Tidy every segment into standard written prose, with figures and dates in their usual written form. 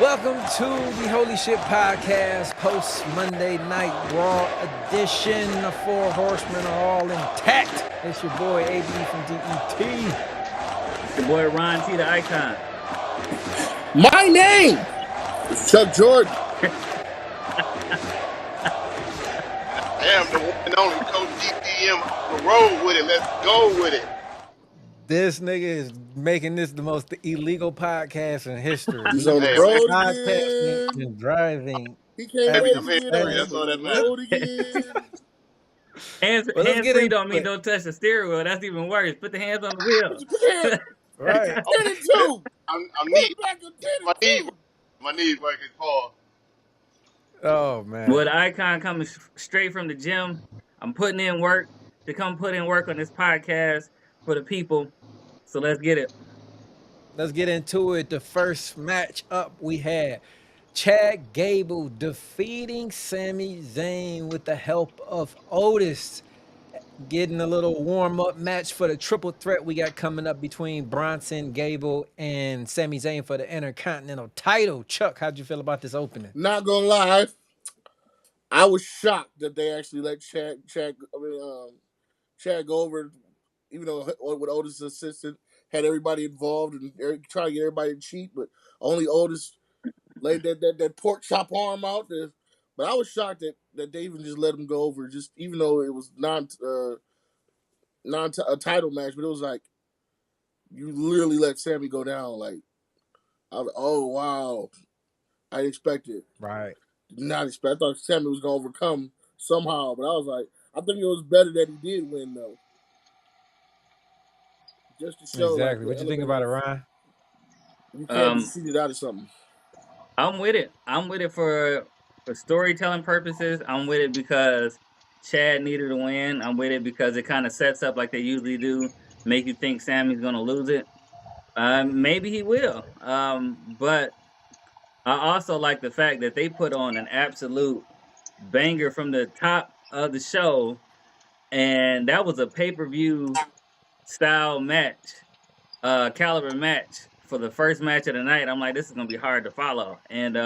Welcome to the Holy Shhh Podcast, post Monday Night Raw edition. The four horsemen are all intact. It's your boy AB from DET. Your boy Ron T, the icon. My name is Chuck Jordan. I am the one and only Coach DPM on the road with it. Let's go with it. This nigga is making this the most illegal podcast in history. He's on the road Podcasting again. and driving. He can't Happy wait I'm to happy. get That's all on that the matters. road again. Hands Well, let's get free into don't mean it. don't touch the steering wheel. That's even worse. Put the hands on the wheel. Right. 10 and 2. I'm Put knee. it back to 10 My knee. and 2. My knees working Paul. Oh, man. With the icon coming straight from the gym, I'm putting in work to come put in work on this podcast for the people. So let's get it. Let's get into it. The first match up we had Chad Gable defeating Sami Zayn with the help of Otis. Getting a little warm-up match for the triple threat we got coming up between Bronson, Gable, and Sami Zayn for the Intercontinental title. Chuck, how'd you feel about this opening? Not gonna lie, I was shocked that they actually let Chad go over, even though with Otis' assistant had everybody involved and trying to get everybody to cheat, but only Otis laid that pork chop arm out there. But I was shocked that they even just let him go over, just even though it was a title match, but it was like you literally let Sammy go down. Like, oh wow, I didn't expect it. Right. Did not expect. I thought Sammy was gonna overcome somehow, but I was like, I think it was better that he did win though, just to show. Exactly. Like, what you think about it, Ryan? You can't just cheat it out of something. I'm with it. I'm with it for storytelling purposes. I'm with it because Chad needed a win. I'm with it because it kind of sets up like they usually do, make you think Sammy's gonna lose it. Maybe he will. But I also like the fact that they put on an absolute banger from the top of the show, and that was a pay-per-view style match, caliber match for the first match of the night. I'm like, this is gonna be hard to follow, and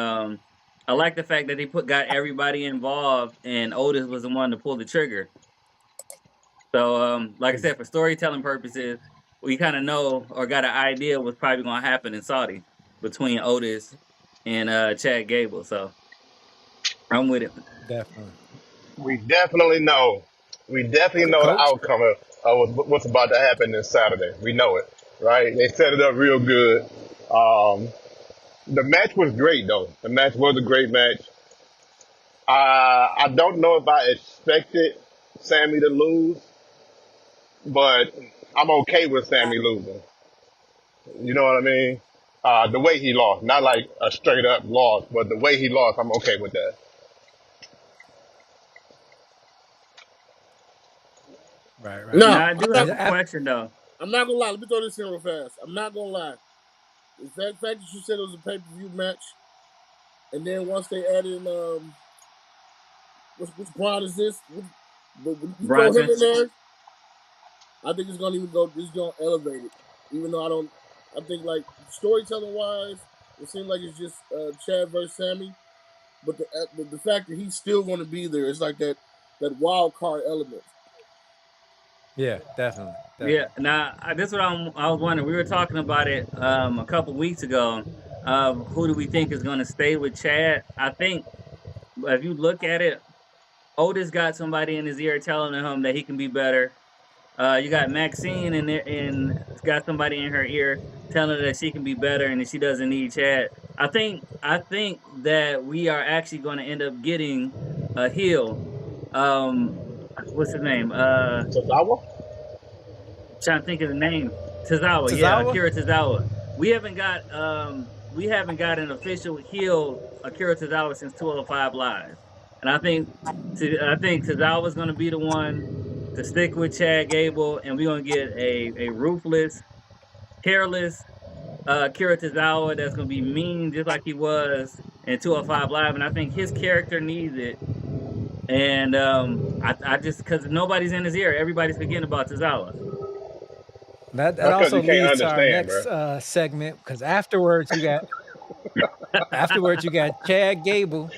I like the fact that they got everybody involved, and Otis was the one to pull the trigger. So, like I said, for storytelling purposes, we kind of know or got an idea what's probably gonna happen in Saudi between Otis and Chad Gable. So, I'm with it. Definitely. We definitely know. We definitely know the outcome of what's about to happen this Saturday. We know it, right? They set it up real good. The match was great, though. The match was a great match. I don't know if I expected Sammy to lose, but I'm okay with Sammy losing. You know what I mean? The way he lost, not like a straight up loss, but the way he lost, I'm okay with that. Right. No, Now, I do have a question though. I'm not gonna lie. Let me throw this in real fast. I'm not gonna lie. The fact that you said it was a pay-per-view match, and then once they added which Braun is this? When you throw him in there, I think it's gonna even go. It's gonna elevate it. Even though I think like storytelling wise, it seems like it's just Chad versus Sammy, but the fact that he's still gonna be there is like that wild card element. Yeah, definitely. Yeah. Now, this is what I was wondering. We were talking about it a couple weeks ago. Who do we think is going to stay with Chad? I think if you look at it, Otis got somebody in his ear telling him that he can be better. You got Maxine in there and got somebody in her ear telling her that she can be better and that she doesn't need Chad. I think that we are actually going to end up getting a heel. What's his name? Tozawa? Trying to think of the name. Tozawa? Yeah, Akira Tozawa. We haven't got an official heel Akira Tozawa since 205 Live, and I think Tozawa is going to be the one to stick with Chad Gable, and we're going to get a ruthless, careless Akira Tozawa that's going to be mean just like he was in 205 Live, and I think his character needs it. And I just, because nobody's in his ear, everybody's forgetting about Tozawa. That also leads to our next segment, because afterwards you got Afterwards, you got Chad Gable.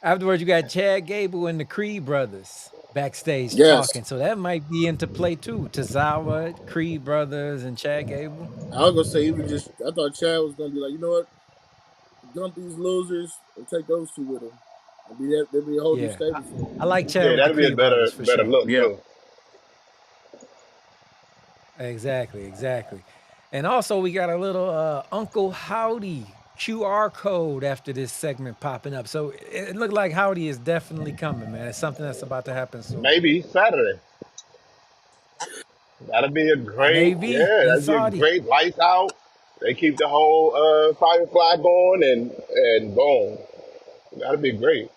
Afterwards, you got Chad Gable and the Creed brothers backstage Yes. talking. So that might be into play too. Tozawa, Creed brothers, and Chad Gable. I was gonna say I thought Chad was gonna be like, you know what? Dump these losers and take those two with him. There'd be a whole new Yeah, stable for him. I like Chad Yeah, with the that'd be a Creed better brothers for sure. look Yeah. too. Exactly. And also, we got a little Uncle Howdy QR code after this segment popping up. So it looked like Howdy is definitely coming, man. It's something that's about to happen soon. Maybe Saturday. That'd be a great, Maybe yeah, in that'd Saudi. be a great lights out. They keep the whole Firefly going and boom. That'd be great.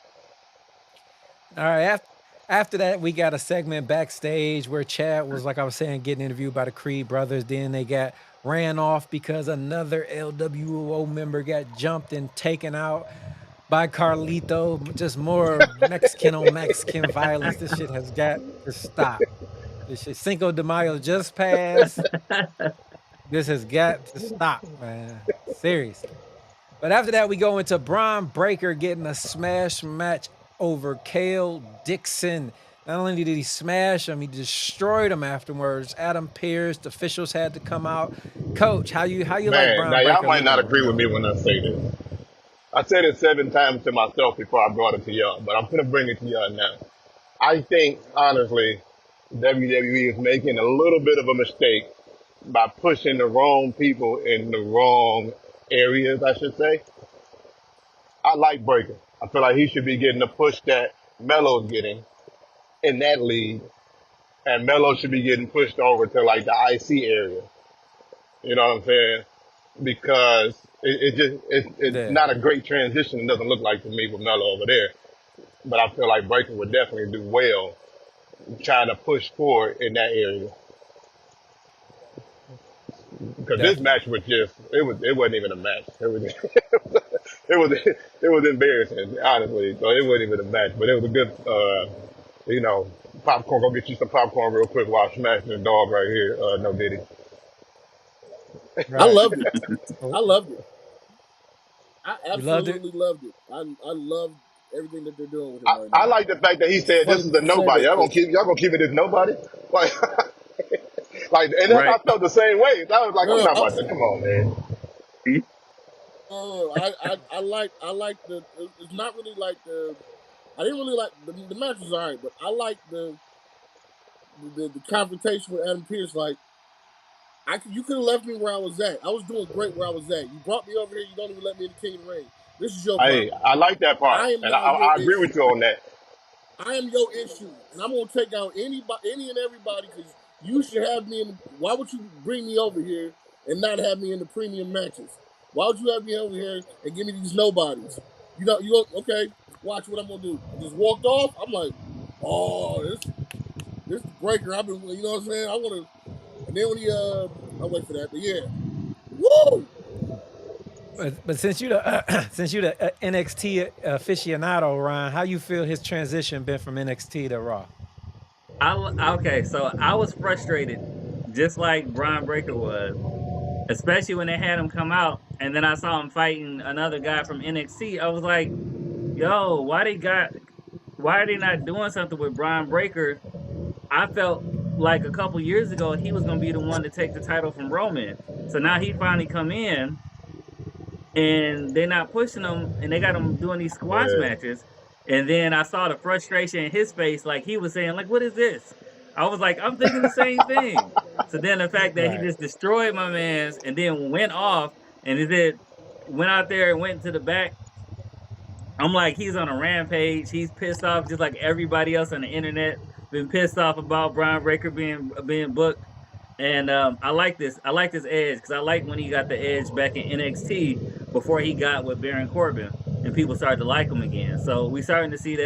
All right. After that, we got a segment backstage where Chad was, like I was saying, getting interviewed by the Creed brothers. Then they got ran off because another LWO member got jumped and taken out by Carlito. Just more Mexican on Mexican violence. This shit has got to stop. This shit, Cinco de Mayo just passed. This has got to stop, man. Seriously. But after that, we go into Braun Breaker getting a smash match over Kale Dixon. Not only did he smash him, he destroyed him afterwards. Adam Pearce, the officials had to come out. Coach, how you like Man, Braun now Breaker? y'all might not looking, agree with me when I say this. I said it 7 times to myself before I brought it to y'all, but I'm gonna bring it to y'all now. I think, honestly, WWE is making a little bit of a mistake by pushing the wrong people in the wrong areas, I should say. I like Breaker. I feel like he should be getting the push that Melo's getting in that league, and Melo should be getting pushed over to like the IC area. You know what I'm saying? Because it's Yeah. not a great transition. It doesn't look like to me with Melo over there, but I feel like Breaker would definitely do well trying to push forward in that area. Because this Definitely. match was it wasn't even a match. It was it was embarrassing, honestly. So it wasn't even a match, but it was a good popcorn. Go get you some popcorn real quick while I'm smashing the dog right here. No Diddy. I Right. loved it. I loved it. I You loved it? absolutely loved it. I loved everything that they're doing with him I, right I now. like the fact that he said this Funny is you a say nobody. that, Y'all Chris. gonna keep it as nobody? Like, and I Right. felt the same way. I was like, I'm No, not about to. Come on, man. I like the. It's not really like the. I didn't really like the match was alright, but I like the confrontation with Adam Pearce. Like you could have left me where I was at. I was doing great where I was at. You brought me over here. You don't even let me in the King of the Ring. This is your Hey, problem. I like that part, I am and now your I agree with issue. you on that. I am your issue, and I'm gonna take out any and everybody because you should have me in. Why would you bring me over here and not have me in the premium matches? Why would you have me over here and give me these nobodies? You go okay. Watch what I'm gonna do. I just walked off. I'm like, oh, this Breaker. I've been, you know what I'm saying? I want to. And then when I'll wait for that. But yeah, woo! But since you the NXT aficionado, Ryan, how you feel his transition been from NXT to Raw? Okay, so I was frustrated, just like Braun Breaker was, especially when they had him come out, and then I saw him fighting another guy from NXT. I was like, "Yo, why are they not doing something with Braun Breaker?" I felt like a couple years ago he was gonna be the one to take the title from Roman. So now he finally come in, and they're not pushing him, and they got him doing these squash Yeah. matches. And then I saw the frustration in his face, like he was saying, like, "What is this?" I was like, "I'm thinking the same thing." So then the fact that he Right. just destroyed my man's and then went off and he did went out there and went to the back. I'm like, he's on a rampage. He's pissed off just like everybody else on the internet been pissed off about Braun Breaker being booked. And I like this. I like this edge because I like when he got the edge back in NXT before he got with Baron Corbin and people started to like him again. So we starting to see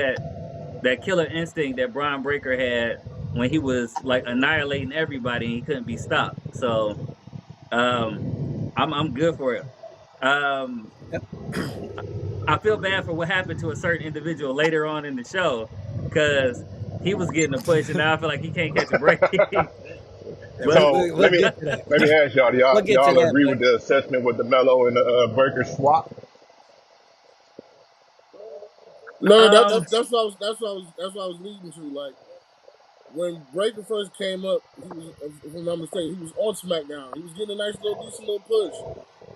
that killer instinct that Braun Breaker had when he was like annihilating everybody and he couldn't be stopped. So I'm good for it. Um, I feel bad for what happened to a certain individual later on in the show because he was getting a push and now I feel like he can't catch a break. But We'll get to that. let me ask y'all. We'll Y'all get to y'all that, agree but with the assessment with the Mello and the Breaker swap? No, um, that's what I was leading to. Like when Breaker first came up, he was, if I'm not mistaken, he was on SmackDown. He was getting a nice little decent little push,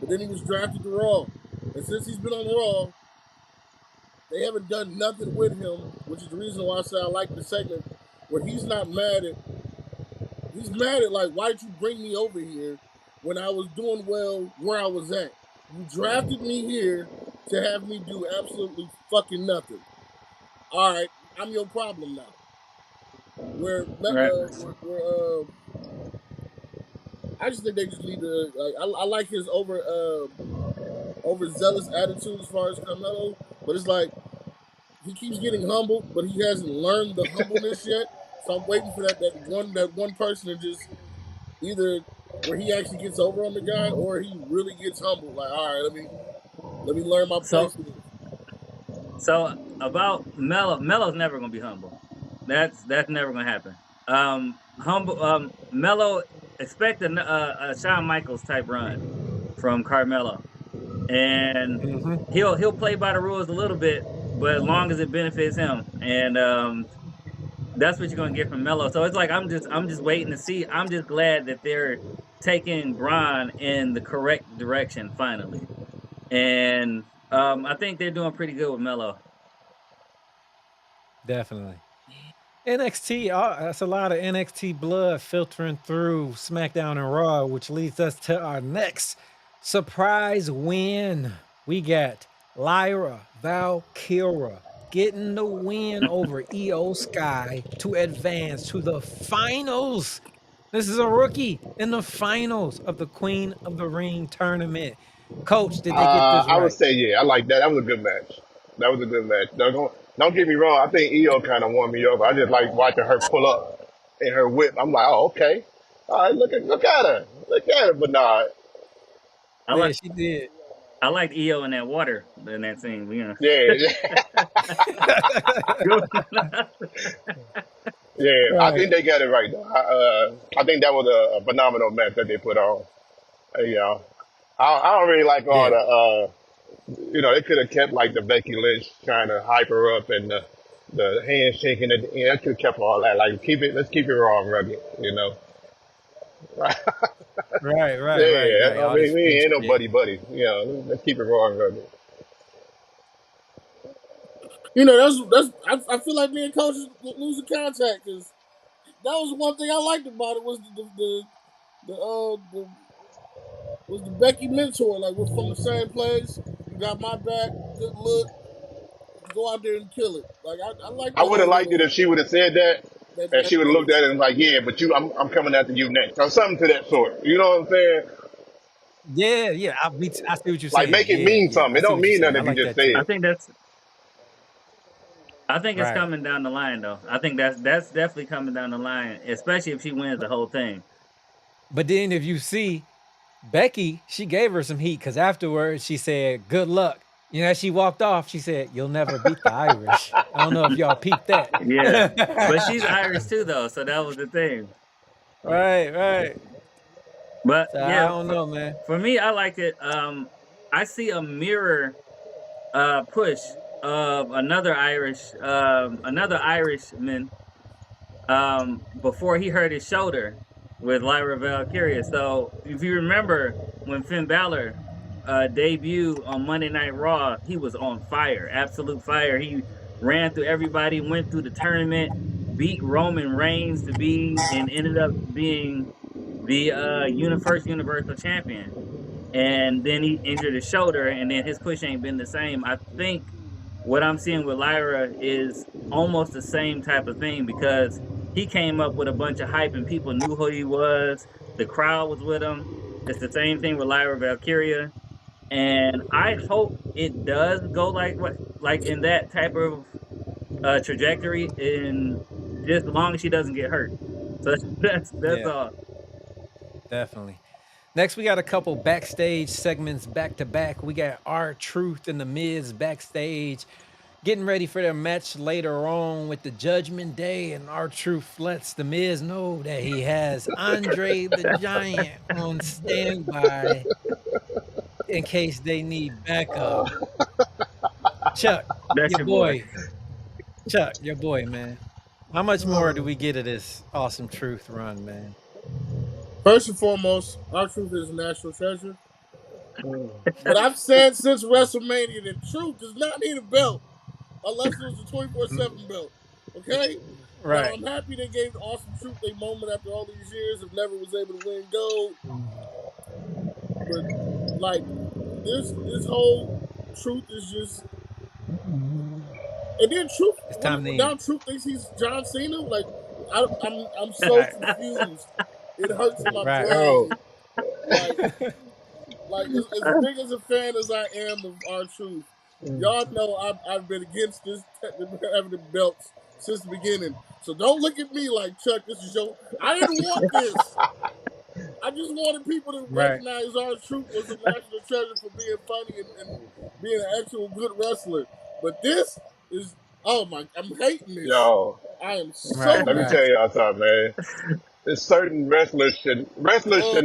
but then he was drafted to Raw, and since he's been on Raw, they haven't done nothing with him, which is the reason why I say I like the segment where he's not mad at. He's mad at like, why did you bring me over here when I was doing well where I was at? You drafted me here to have me do absolutely fucking nothing. All right, I'm your problem now. right. I just think they just need to. Like, I like his overzealous attitude as far as Carmelo, but it's like he keeps getting humbled, but he hasn't learned the humbleness yet. So I'm waiting for that one person to just either where he actually gets over on the guy or he really gets humbled. Like, all right, let me learn my So place in this. so about Melo's never gonna be humble. That's never gonna happen. Humble. Melo expect a Shawn Michaels type run from Carmelo, and mhm. he'll play by the rules a little bit, but as long as it benefits him, and that's what you're gonna get from Melo. So it's like I'm just waiting to see. I'm just glad that they're taking Braun in the correct direction finally, and I think they're doing pretty good with Melo. Definitely. NXT, that's a lot of NXT blood filtering through SmackDown and Raw, which leads us to our next surprise win. We got Lyra Valkyra getting the win over EO Sky to advance to the finals. This is a rookie in the finals of the Queen of the Ring tournament. Coach, did they get this I would right? say yeah. I like that. That was a good match. That was a good match. Don't get me wrong. I think Io kind of won me over. I just like watching her pull up in her whip. I'm like, oh okay. All right, look at her. Look at her. But nah, I Yeah, like she did. I liked EO in that water in that scene. yeah, yeah. I Right. think they got it right. Though. I think that was a phenomenal match that they put on. You know, I don't really like all Yeah. they could have kept like the Becky Lynch trying to hype her up and the handshaking at the end. I could have kept all that. Like let's keep it raw and rugged. Right. Yeah. I All mean, this we ain't friendship. no buddy. Let's keep it raw and rugged. You know, I feel like me and Coach is losing contact because that was one thing I liked about it was the was the Becky mentor. Like we're from the same place. You got my back. Good look. Go out there and kill it. Like I like I the would have whole liked it if she would have said that, and that she would have looked at face. it and like, yeah, but I'm coming after you next, or something to that sort. You know what I'm saying? Yeah. I see what you're Like, saying. make it mean Yeah. something. I It see don't what you're mean saying. nothing I if you like just that say too. I it. think that's I think it's Right. coming down the line though. I think that's definitely coming down the line, especially if she wins the whole thing. But then if you see Becky, she gave her some heat because afterwards she said, "Good luck." You know, as she walked off, she said, "You'll never beat the Irish." I don't know if y'all peeped that. Yeah, but she's Irish too though, so that was the thing. Right. But So I yeah, don't know, man. for me, I like it. I see a mirror push of another Irishman before he hurt his shoulder with Lyra Valkyria. So if you remember when Finn Balor debuted on Monday Night Raw, he was on fire, absolute fire. He ran through everybody, went through the tournament, beat Roman Reigns to be, and ended up being the first Universal Champion. And then he injured his shoulder, and then his push ain't been the same. I think what I'm seeing with Lyra is almost the same type of thing because he came up with a bunch of hype and people knew who he was. The crowd was with him. It's the same thing with Lyra Valkyria, and I hope it does go like in that type of trajectory, in just as long as she doesn't get hurt. So that's Yeah, all. definitely. Next, we got a couple backstage segments back to back. We got R Truth and the Miz backstage getting ready for their match later on with the Judgment Day, and R-Truth lets the Miz know that he has Andre the Giant on standby in case they need backup. Chuck, That's your your boy. boy, Chuck, your boy, man. How much more do we get of this awesome truth run, man? First and foremost, R-Truth is a national treasure. But I've said since WrestleMania that Truth does not need a belt unless it was a 24/7 belt. Okay? Right. Now, I'm happy they gave Awesome Truth a moment after all these years of never was able to win gold. But, like, this whole Truth is just... And then Truth, now Truth thinks he's John Cena. Like, I'm so confused. It hurts my brain. Like as big as a fan as I am of R-Truth, y'all know I've been against this having the belts since the beginning. So don't look at me like, Chuck, this is your... I didn't want this. I just wanted people to recognize R-Truth was a national treasure for being funny and being an actual good wrestler. But this is... Oh my... I'm hating this. Yo, I am so... let me tell y'all something, man. There's certain wrestlers should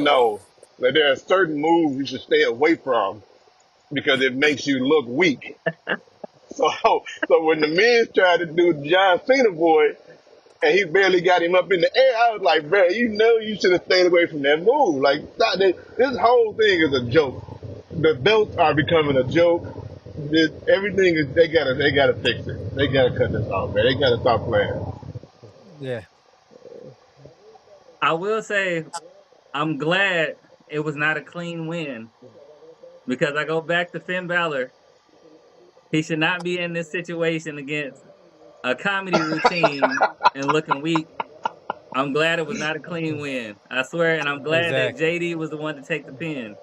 know that there are certain moves you should stay away from because it makes you look weak. So when the Miz tried to do John Cena boy and he barely got him up in the air, I was like, bro, you know you should have stayed away from that move. Like, stop this whole thing is a joke. The belts are becoming a joke. Everything is they gotta fix it. They gotta cut this off, man. They gotta stop playing. Yeah. I will say, I'm glad it was not a clean win because I go back to Finn Balor. He should not be in this situation against a comedy routine and looking weak. I'm glad it was not a clean win. I swear, and I'm glad that JD was the one to take the pin.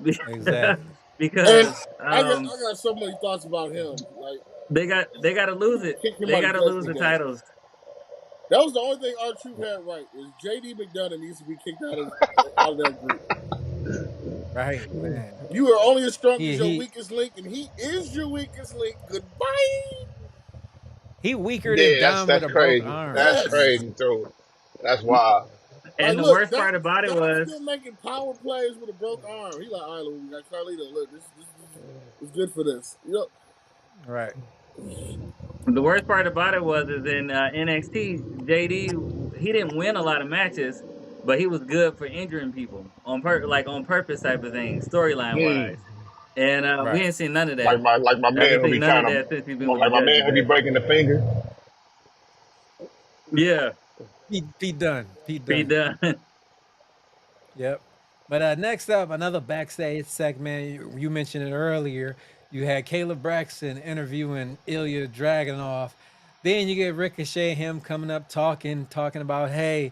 Exactly. Because I got so many thoughts about him. Like they got to lose it. They got to lose the titles. That was the only thing R-Truth had right. Is JD McDonough needs to be kicked out of that group. Right, man. You are only as strong as your weakest link, and he is your weakest link. Goodbye. He weaker than Dom with a broken arm. That's crazy too. That's wild. And the worst part about it was still making power plays with a broken arm. He like, all right, we got Carlito. Look, this is good for this. You know? Right. The worst part about it was is in NXT, JD, he didn't win a lot of matches, but he was good for injuring people on purpose type of thing, storyline wise. And we ain't seen none of that. Like my man who be kind of like my man who be breaking the finger. Yeah. He done. Yep. But next up, another backstage segment. You mentioned it earlier. You had Caleb Braxton interviewing Ilya Dragunov. Then you get Ricochet, him coming up talking about, hey,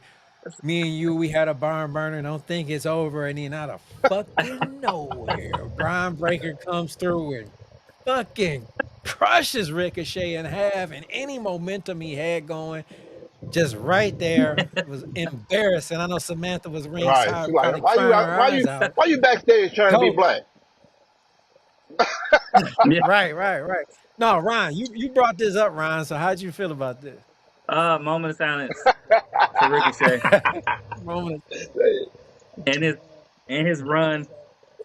me and you, we had a barn burner. Don't think it's over. And then out of fucking nowhere, Brian Breaker comes through and fucking crushes Ricochet in half. And any momentum he had going, just right there, was embarrassing. I know Samantha was ringside. Right. Why you backstage trying to be black? Right. No, Ryan, you brought this up, Ryan. So how'd you feel about this? Moment of silence for Ricochet. And his run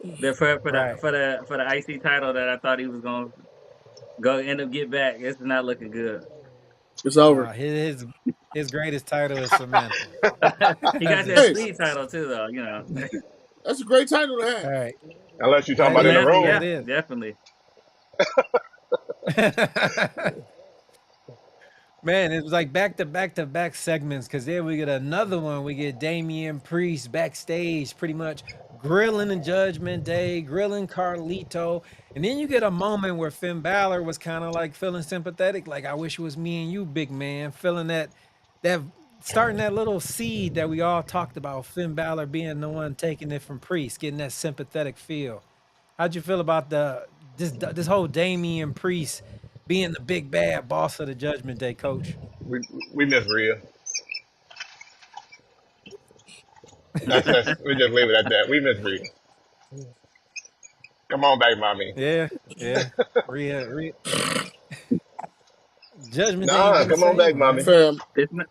there for the IC title that I thought he was gonna go end up get back. It's not looking good. It's over. His greatest title is Samantha. He got that speed title too, though. You know, that's a great title to have. All right. Unless you're talking about in the room. Yeah, definitely. Man, it was like back to back segments because then we get another one. We get Damian Priest backstage pretty much grilling the Judgment Day, grilling Carlito. And then you get a moment where Finn Balor was kind of like feeling sympathetic. Like, I wish it was me and you, big man. Feeling that starting that little seed that we all talked about. Finn Balor being the one taking it from Priest, getting that sympathetic feel. How'd you feel about this whole Damian Priest being the big bad boss of the Judgment Day, Coach? We miss Rhea. We just leave it at that. We miss Rhea. Come on back, mommy. Yeah. Rhea. Judgment Day ain't Nah, been the come on back, same, mommy. man. Fam, It's not,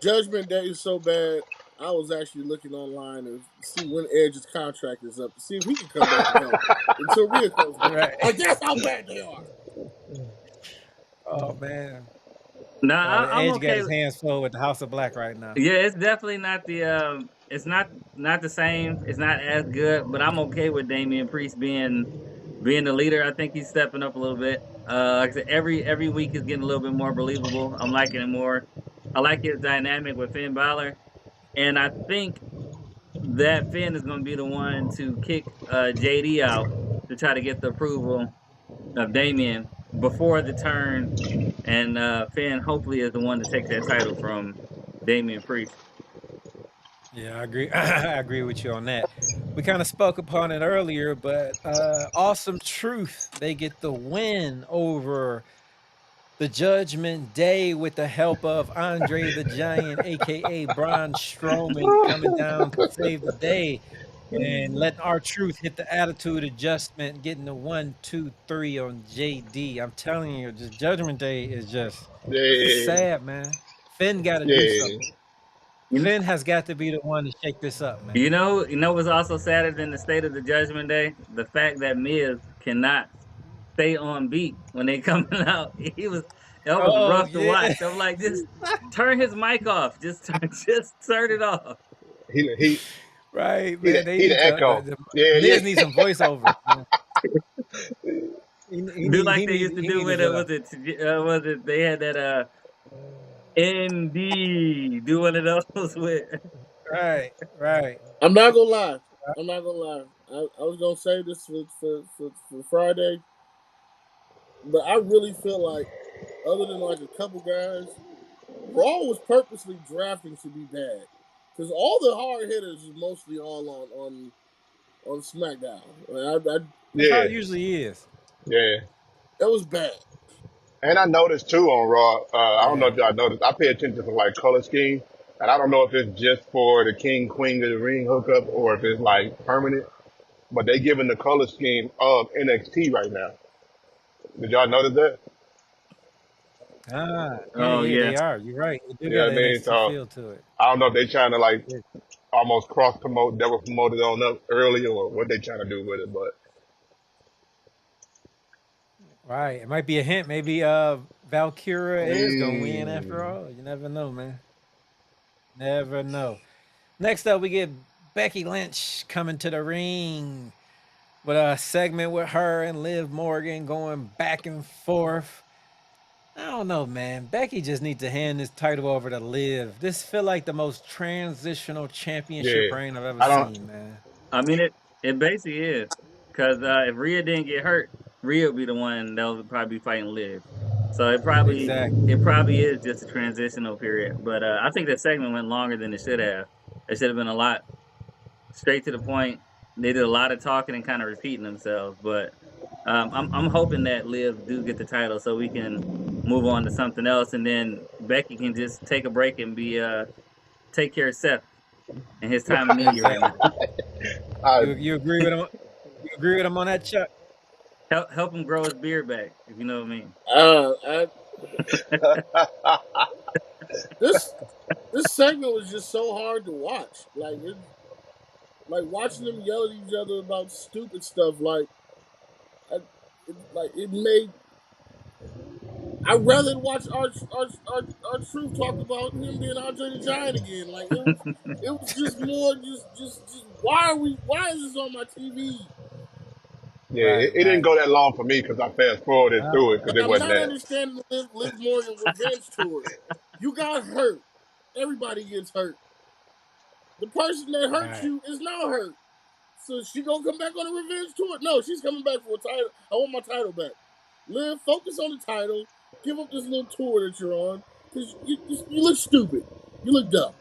Judgment Day is so bad. I was actually looking online to see when Edge's contract is up to see if he can come back and help until Rhea comes back. Right. Like that's how bad they are. Oh man. nah, I'm Edge got okay. his hands full with the House of Black right now. Yeah, it's definitely not the it's not the same. It's not as good, but I'm okay with Damian Priest being the leader. I think he's stepping up a little bit. Like I said, every week is getting a little bit more believable. I'm liking it more. I like his dynamic with Finn Balor, and I think that Finn is going to be the one to kick JD out to try to get the approval of Damian before the turn, and Finn hopefully is the one to take that title from Damian Priest. Yeah, I agree. I agree with you on that. We kind of spoke upon it earlier, but Awesome Truth, they get the win over the Judgment Day with the help of Andre the Giant, aka Braun Strowman, coming down to save the day and letting our truth hit the attitude adjustment, getting the 1, 2, 3 on JD. I'm telling you, just Judgment Day is just it's Yeah, sad, man. Finn got to do yeah. something. You, Finn has got to be the one to shake this up, man. you know what's also sadder than the state of the Judgment Day? The fact that Miz cannot stay on beat when they coming out. That was Oh rough to yeah, watch. I'm like, just turn his mic off. Just turn it off. He right, he man. the They he the need to. echo. Yeah, Miz yeah. needs some voiceovers. Man. Do like they used to He do need to with get it. up. Was it they had that ND do one of those with Right, right. I'm not gonna lie. I'm not gonna lie. I was gonna say this for Friday, but I really feel like, other than like a couple guys, Raw was purposely drafting to be bad because all the hard hitters is mostly all on SmackDown. That's how it Yeah, usually is. yeah. That was bad. And I noticed too on Raw, I don't know Yeah. if y'all noticed, I pay attention to like color scheme. And I don't know if it's just for the King Queen of the Ring hookup or if it's like permanent, but they giving the color scheme of NXT right now. Did y'all notice that? Yeah, oh yeah, yeah. they are. You're right. It do You know got what I an mean? NXT So feel to it. I don't know if they trying to like Yeah. almost cross promote, double promoted on up early or what they trying to do with it, but Right. It might be a hint. Maybe Valkyria is gonna win after mm, all. You never know, man. Never know. Next up, we get Becky Lynch coming to the ring with a segment with her and Liv Morgan going back and forth. I don't know, man. Becky just needs to hand this title over to Liv. This feel like the most transitional championship yeah. reign I've ever I don't, seen, man. I mean it basically is. Cause if Rhea didn't get hurt, Rhea would be the one that would probably be fighting Liv. So Exactly. it probably is just a transitional period. But I think that segment went longer than it should have. It should have been a lot straight to the point. They did a lot of talking and kind of repeating themselves. But I'm hoping that Liv do get the title so we can move on to something else, and then Becky can just take a break and be take care of Seth and his time of need right Exactly. now. I, You agree with him? You agree with him on that, Chuck? Help him grow his beard back, if you know what I mean. I, this this segment was just so hard to watch. Like watching them yell at each other about stupid stuff. I, it made. I'd rather watch our truth talk about him being Andre the Giant again. Like it was just more just why is this on my TV? yeah, Right, it didn't right. go that long for me because I fast forwarded Uh, through it because Like it I'm wasn't not that. understanding Liv Morgan revenge tour. You got hurt. Everybody gets hurt. The person that hurt right. you is now hurt. So she gonna come back on a revenge tour? No, she's coming back for a title. I want my title back. Liv, focus on the title. Give up this little tour that you're on because you look stupid. You look dumb.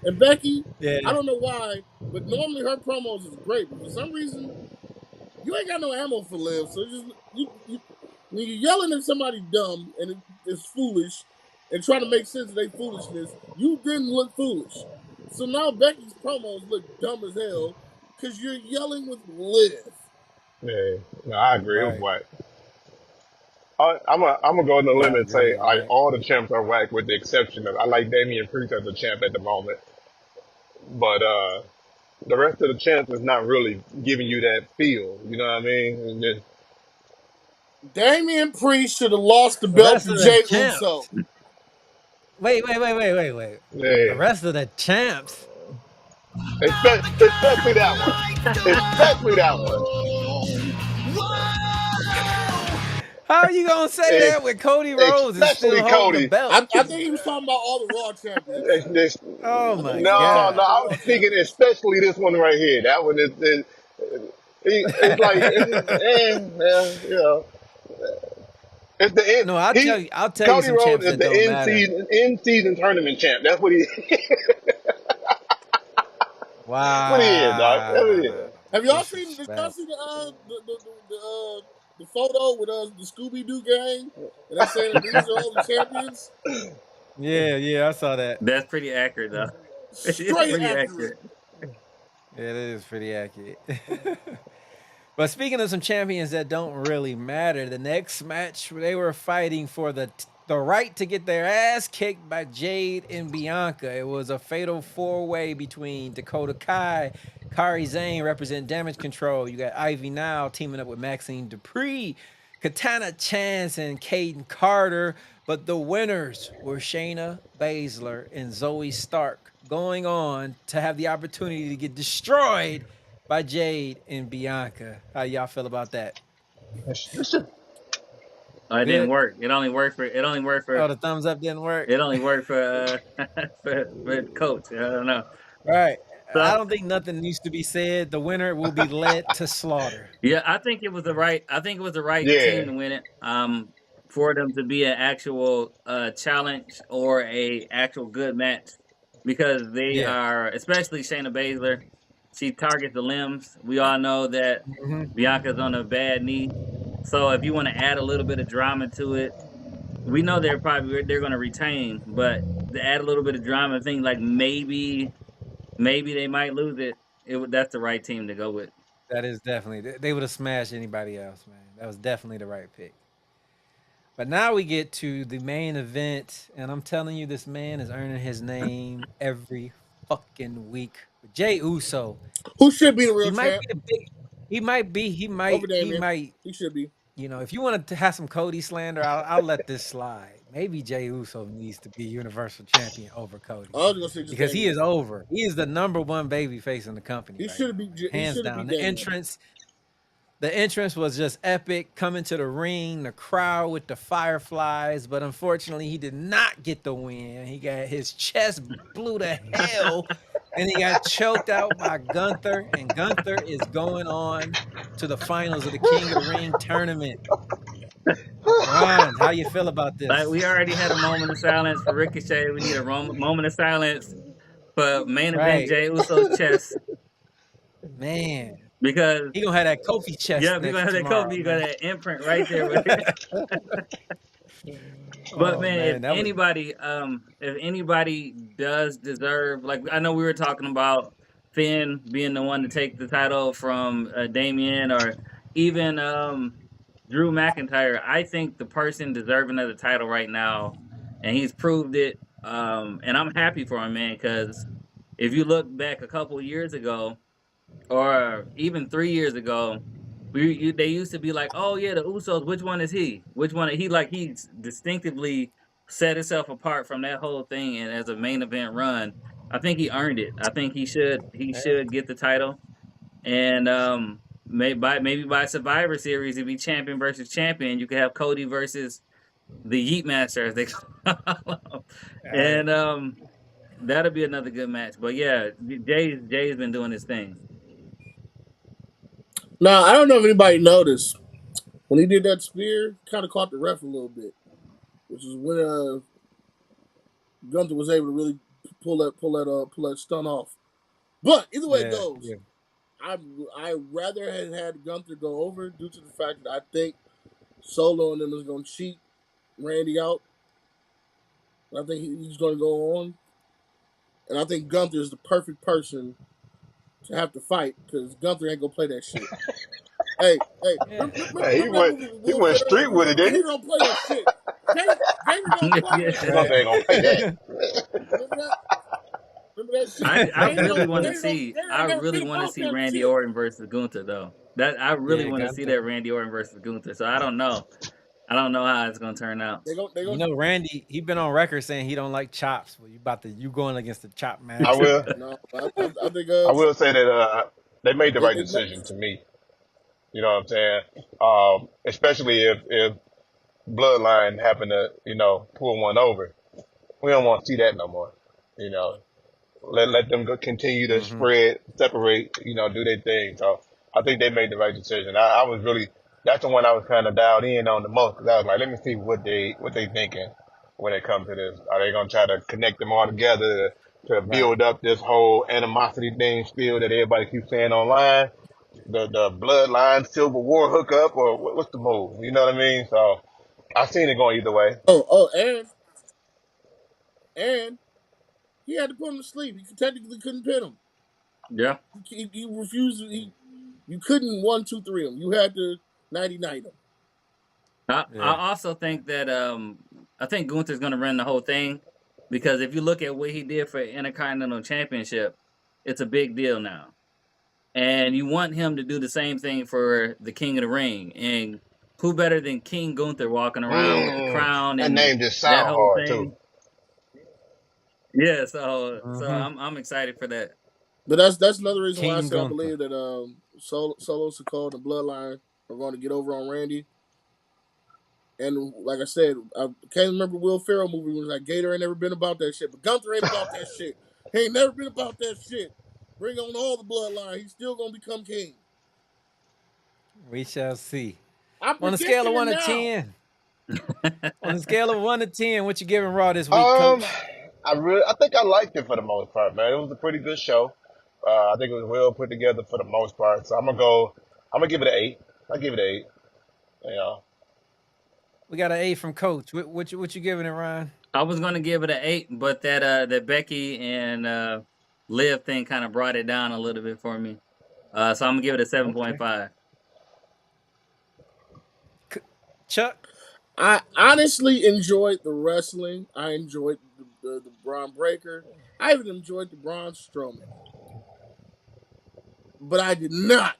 And Becky, I Yeah. don't know why, but normally her promos is great, but for some reason you ain't got no ammo for Liv. So when you're yelling at somebody dumb and it's foolish and trying to make sense of their foolishness, you didn't look foolish. So now Becky's promos look dumb as hell because you're yelling with Liv. Yeah, no, I agree. It was Right. whack. I'm gonna go on the limb Y'all and say really right. all the champs are whack with the exception of I like Damian Priest as a champ at the moment, but the rest of the champs is not really giving you that feel. You know what I mean? And just, Damian Priest should have lost the The belt rest to of the Jay Uso. champs. Wait. The yeah, rest of the champs. especially that one, especially that one, How are you gonna say that Ex- when Cody Rhodes is still especially holding the Cody. belt? I think he was talking about all the Raw champions. Oh I think he my was talking about No, god. all the I Raw was speaking champions. especially this one right here. That one is it's like you know, it's the end. No, I'll tell He you. I'll tell you Cody some Rhodes champs is that the don't matter. end season tournament champ. That's what he what he is, dog. That's what he Wow. is. Have y'all seen? Did y'all Disrespect. see the photo with the Scooby Doo gang? And they saying that these are all the champions. Yeah, I saw that. That's pretty accurate though. It's Straight pretty accurate. accurate. Yeah, that is pretty accurate. But speaking of some champions that don't really matter, the next match they were fighting for the right to get their ass kicked by Jade and Bianca. It was a fatal 4-way between Dakota Kai, Kari Zane represent Damage Control. You got Ivy Now teaming up with Maxine Dupree, Katana Chance, and Caden Carter. But the winners were Shayna Baszler and Zoe Stark, going on to have the opportunity to get destroyed by Jade and Bianca. How y'all feel about that? Oh, it didn't Good. work. It only worked for. It only worked Oh, for. the thumbs up didn't work. It only worked for for Coach. I don't know. All right. I So don't think nothing needs to be said. The winner will be led to slaughter. yeah, I think it was the right. I think it was the right team Yeah, to win it. For them to be an actual challenge or a actual good match, because they Yeah. are, especially Shayna Baszler. She targets the limbs. We all know that Mhm. Bianca's on a bad knee. So if you want to add a little bit of drama to it, we know they're going to retain, but to add a little bit of drama, I think like maybe they might lose it. That's the right team to go with. That is definitely. They would have smashed anybody else, man. That was definitely the right pick. But now we get to the main event, and I'm telling you, this man is earning his name every fucking week. Jay Uso, Who should be the he real might champ? be the big. He might be. Over He Damian. might. He should be. You know, if you want to have some Cody slander, I'll let this slide. Maybe Jay Uso needs to be Universal Champion over Cody I was gonna say just because he Damian. is over. He is the number one baby face in the company He right should now, be. man. He Hands should be down. Damian. The entrance was just epic. Coming to the ring, the crowd with the fireflies, but unfortunately, he did not get the win. He got his chest blew to hell, and he got choked out by Gunther. And Gunther is going on to the finals of the King of the Ring tournament. Ron, how you feel about Like this? we already had a moment of silence for Ricochet. We need a moment of silence for main event Right, Jay Uso's chest, man. because He gonna have that Kofi chest yeah, we're gonna next have that tomorrow, Kobe. You got man. that imprint right there. But Oh man, man, that was if anybody does deserve, like I know we were talking about Finn being the one to take the title from Damien, or even Drew McIntyre. I think the person deserving of the title right now, and he's proved it. And I'm happy for him, man, because if you look back a couple years ago, or even 3 years ago, they used to be like, "Oh yeah, the Usos. Which one is he? Which one?" He distinctively set himself apart from that whole thing, and as a main event run, I think he earned it. I think he should get the title, and maybe by Survivor Series, if he champion versus champion, you could have Cody versus the Yeet Master, as they call him. right. And that'll be another good match. But yeah, Jay's been doing his thing. Now I don't know if anybody noticed when he did that spear. Kind of caught the ref a little bit, which is when Gunther was able to really pull that stunt off. But either way it Yeah, goes, yeah. I rather had Gunther go over due to the fact that I think Solo and them is going to cheat Randy out. I think he's going to go on, and I think Gunther is the perfect person to have to fight because Gunther ain't gonna play that shit. Hey, Yeah. Hey, remember that movie with he Will went Ferrell? street with it, He didn't don't play that shit. Jamie don't play that Yeah. he? Gunther shit. ain't gonna play that. Remember that? Remember that shit? I really want to Jamie see. I ain't never really been want to about see that Randy shit. Orton versus Gunther though. That I really Yeah, want to see Gunther. that Randy Orton versus Gunther. So I don't know. I don't know how it's gonna turn out. They You gonna know, Randy, he been on record saying he don't like chops. Well, you going against the chop I master. will. no. I think I will say that they made the right they decision to me. You know what I'm saying? Especially if Bloodline happened to pull one over. We don't want to see that no more. You know, let them go continue to Mm-hmm. spread, separate. Do their thing. So I think they made the right decision. I was really that's the one I was kind of dialed in on the most because I was like, let me see what they thinking when it comes to this. Are they gonna try to connect them all together to Right. build up this whole animosity thing still that everybody keeps saying online? The bloodline civil war hookup or what's the move? You know what I mean? So I've seen it going either way. and he had to put him to sleep. He technically couldn't pin him. Yeah. He refused. You couldn't 1, 2, 3 him. You had to 99 him. I Yeah. also think that I think Gunther's gonna run the whole thing because if you look at what he did for Intercontinental Championship, it's a big deal now. And you want him to do the same thing for the King of the Ring. And who better than King Gunther walking around with the crown That and name just that sound whole hard too. thing? Yeah, so Mm-hmm. I'm excited for that. But that's another reason why I King say I Gunther. believe that Solo Sikoa and the Bloodline are going to get over on Randy. And like I said, I can't remember Will Ferrell movie was like Gator ain't never been about that shit, but Gunther ain't about that shit. He ain't never been about that shit. Bring on all the Bloodline. He's still gonna become king. We shall see. I'm On a scale of predicting it 1 to now. 10, on a scale of 1 to 10, what you giving Raw this week, Um, Coach? I think I liked it for the most part, man. It was a pretty good show. I think it was well put together for the most part. So I'm gonna give it an 8. I give it an 8. You know, We got an A from Coach. What you giving it, Ryan? I was gonna give it an 8, but that Becky and Liv thing kind of brought it down a little bit for me. So I'm gonna give it a 7.5. Chuck? I honestly enjoyed the wrestling. I enjoyed the Braun Breaker. I even enjoyed the Braun Strowman. But I did not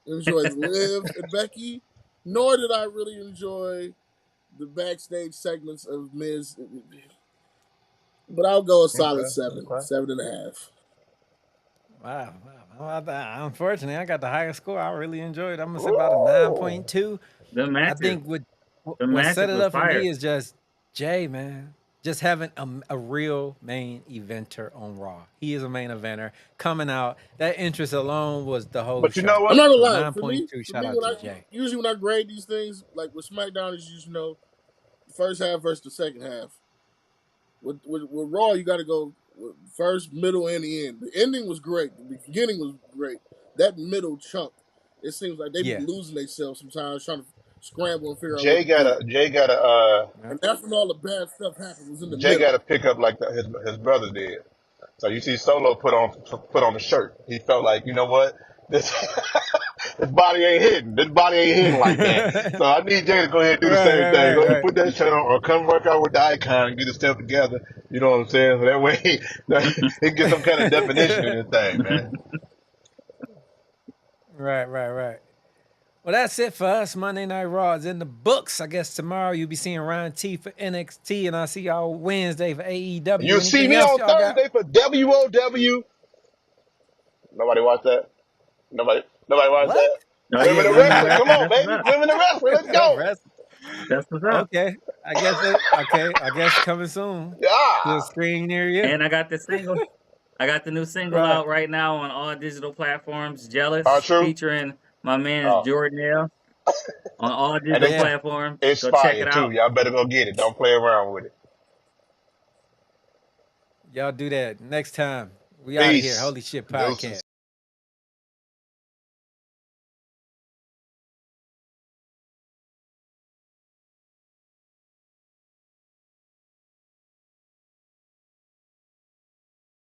enjoy Liv and Becky, nor did I really enjoy the backstage segments of Miz. But I'll go a solid okay, 7, okay. 7.5. Wow. How about that? Unfortunately, I got the highest score. I really enjoyed it. I'm going to say about a Ooh. 9.2. The I matches, think the what set matches it was up for fire. me is just Jay, man. Just having a real main eventer on Raw. He is a main eventer coming out. That interest alone was the whole But you show. know I'm what? not gonna So lie. For me, 9.2. Shout out when to I Jay. usually when I grade these things, like with SmackDown, is usually the first half versus the second half. With Raw, you got to go with first, middle, and the end. The ending was great. The beginning was great. That middle chunk, it seems like they be Yeah. losing themselves sometimes, trying to scramble and figure out what Jay to do. gotta Yeah. And that's when all the bad stuff happened. Was in the Jay middle. gotta pick up like his brother did. So you see Solo put on the shirt. He felt like, you know what? This this body ain't hidden. This body ain't hidden like that. So I need Jay to go ahead and do the same thing. Go ahead and Right. put that shirt on or come work out with the icon and get himself together. You know what I'm saying? So that way he get some kind of definition in this thing, man. Right. Well, that's it for us. Monday Night Raw is in the books. I guess tomorrow you'll be seeing Ryan T for NXT, and I'll see y'all Wednesday for AEW. You'll see Anything me else on y'all got? Thursday for WOW. Nobody watch that? Nobody watch What? that? Oh yeah, Women in women in wrestling. Come wrestling. on, That's what's baby. up. Women in wrestling. Let's go. That's what's up. Okay. I guess coming soon to a Yeah. screen near you. And I got the single. I got the new single Right. out right now on all digital platforms. All Jealous, true. featuring my man Oh. Jordan on all And digital it's Yeah. platforms. it's Go check fire it too. out. Y'all better go get it. Don't play around with it. Y'all do that next time. We out of here. Peace. Holy Shit Deuces. Podcast.